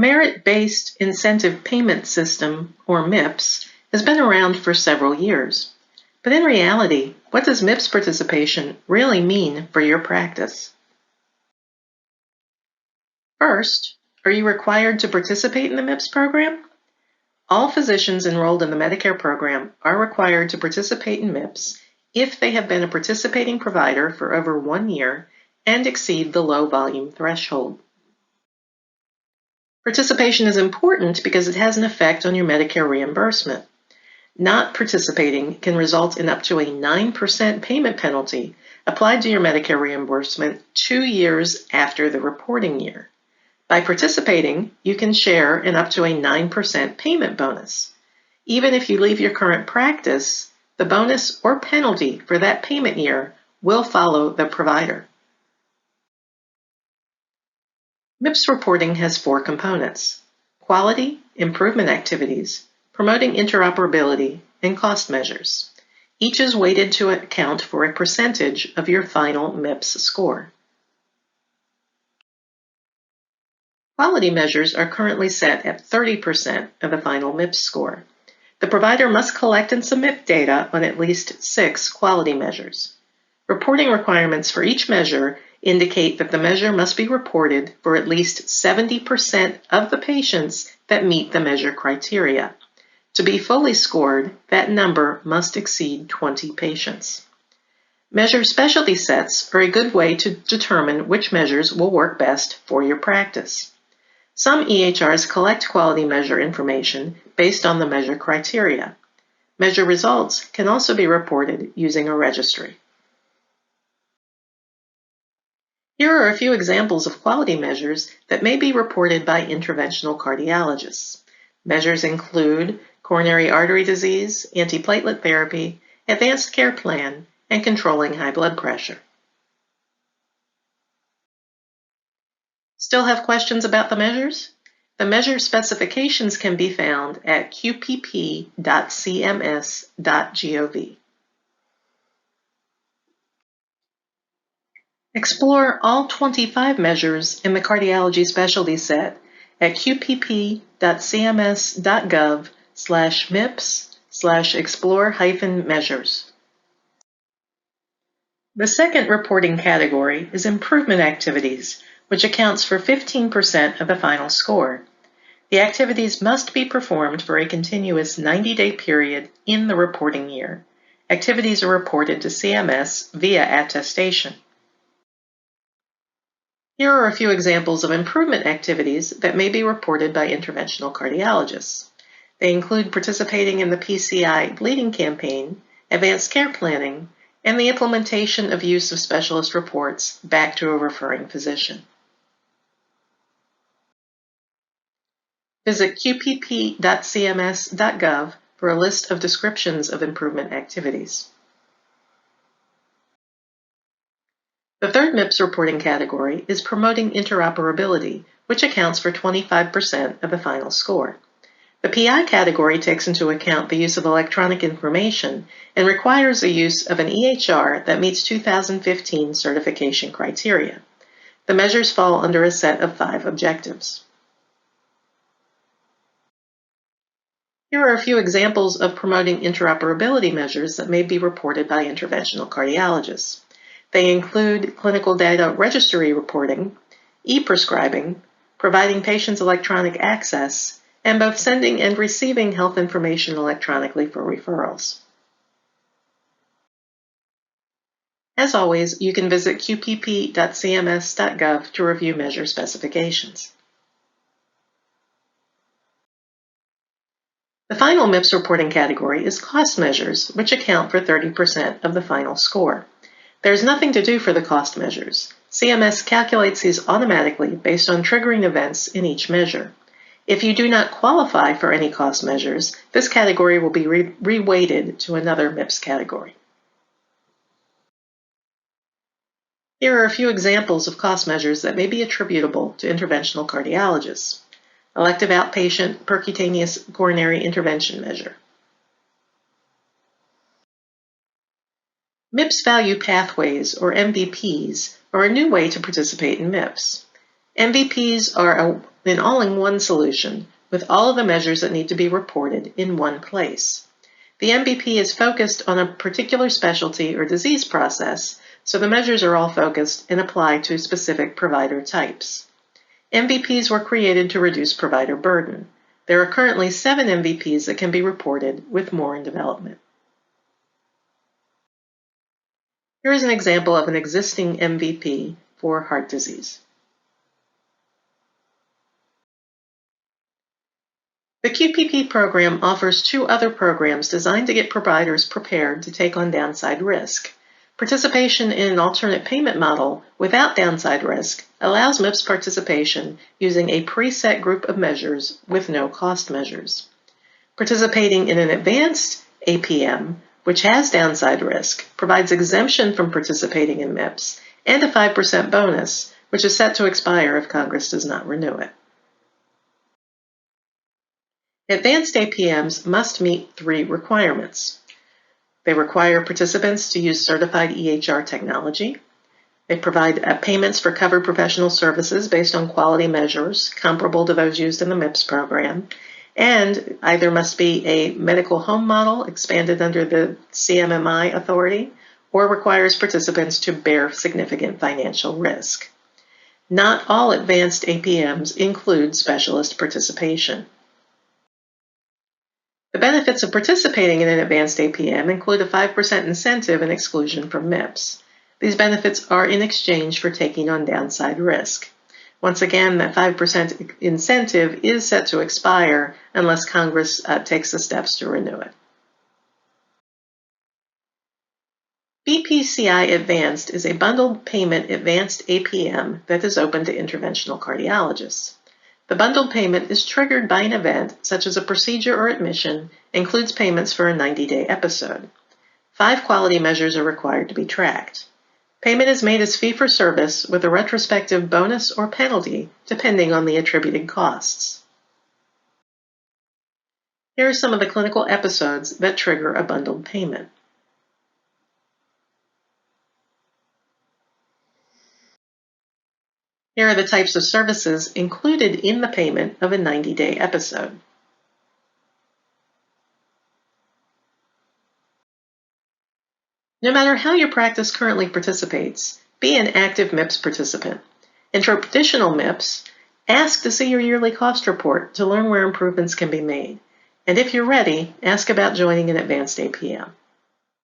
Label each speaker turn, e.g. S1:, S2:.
S1: merit-based incentive payment system, or MIPS, has been around for several years. But in reality, what does MIPS participation really mean for your practice? First, are you required to participate in the MIPS program? All physicians enrolled in the Medicare program are required to participate in MIPS if they have been a participating provider for over 1 year and exceed the low volume threshold. Participation is important because it has an effect on your Medicare reimbursement. Not participating can result in up to a 9% payment penalty applied to your Medicare reimbursement 2 years after the reporting year. By participating, you can share in up to a 9% payment bonus. Even if you leave your current practice, the bonus or penalty for that payment year will follow the provider. MIPS reporting has 4 components: quality, improvement activities, promoting interoperability, and cost measures. Each is weighted to account for a percentage of your final MIPS score. Quality measures are currently set at 30% of the final MIPS score. The provider must collect and submit data on at least 6 quality measures. Reporting requirements for each measure indicate that the measure must be reported for at least 70% of the patients that meet the measure criteria. To be fully scored, that number must exceed 20 patients. Measure specialty sets are a good way to determine which measures will work best for your practice. Some EHRs collect quality measure information based on the measure criteria. Measure results can also be reported using a registry. Here are a few examples of quality measures that may be reported by interventional cardiologists. Measures include coronary artery disease, antiplatelet therapy, advanced care plan, and controlling high blood pressure. Still have questions about the measures? The measure specifications can be found at qpp.cms.gov. Explore all 25 measures in the cardiology specialty set at qpp.cms.gov/MIPS/explore-measures. The second reporting category is improvement activities, which accounts for 15% of the final score. The activities must be performed for a continuous 90-day period in the reporting year. Activities are reported to CMS via attestation. Here are a few examples of improvement activities that may be reported by interventional cardiologists. They include participating in the PCI bleeding campaign, advanced care planning, and the implementation of use of specialist reports back to a referring physician. Visit qpp.cms.gov for a list of descriptions of improvement activities. The third MIPS reporting category is promoting interoperability, which accounts for 25% of the final score. The PI category takes into account the use of electronic information and requires the use of an EHR that meets 2015 certification criteria. The measures fall under a set of 5 objectives. Here are a few examples of promoting interoperability measures that may be reported by interventional cardiologists. They include clinical data registry reporting, e-prescribing, providing patients electronic access, and both sending and receiving health information electronically for referrals. As always, you can visit qpp.cms.gov to review measure specifications. The final MIPS reporting category is cost measures, which account for 30% of the final score. There's nothing to do for the cost measures. CMS calculates these automatically based on triggering events in each measure. If you do not qualify for any cost measures, this category will be reweighted to another MIPS category. Here are a few examples of cost measures that may be attributable to interventional cardiologists. Elective outpatient percutaneous coronary intervention measure. MIPS value pathways, or MVPs, are a new way to participate in MIPS. MVPs are a an all-in-one solution with all of the measures that need to be reported in one place. The MVP is focused on a particular specialty or disease process, so the measures are all focused and apply to specific provider types. MVPs were created to reduce provider burden. There are currently 7 MVPs that can be reported, with more in development. Here is an example of an existing MVP for heart disease. The QPP program offers 2 other programs designed to get providers prepared to take on downside risk. Participation in an alternate payment model without downside risk allows MIPS participation using a preset group of measures with no cost measures. Participating in an advanced APM, which has downside risk, provides exemption from participating in MIPS and a 5% bonus, which is set to expire if Congress does not renew it. Advanced APMs must meet 3 requirements. They require participants to use certified EHR technology. They provide payments for covered professional services based on quality measures comparable to those used in the MIPS program, and either must be a medical home model expanded under the CMMI authority or requires participants to bear significant financial risk. Not all advanced APMs include specialist participation. The benefits of participating in an advanced APM include a 5% incentive and exclusion from MIPS. These benefits are in exchange for taking on downside risk. Once again, that 5% incentive is set to expire unless Congress takes the steps to renew it. BPCI Advanced is a bundled payment advanced APM that is open to interventional cardiologists. The bundled payment is triggered by an event, such as a procedure or admission, and includes payments for a 90-day episode. 5 quality measures are required to be tracked. Payment is made as fee-for-service with a retrospective bonus or penalty depending on the attributed costs. Here are some of the clinical episodes that trigger a bundled payment. Here are the types of services included in the payment of a 90-day episode. No matter how your practice currently participates, be an active MIPS participant. In traditional MIPS, ask to see your yearly cost report to learn where improvements can be made. And if you're ready, ask about joining an advanced APM.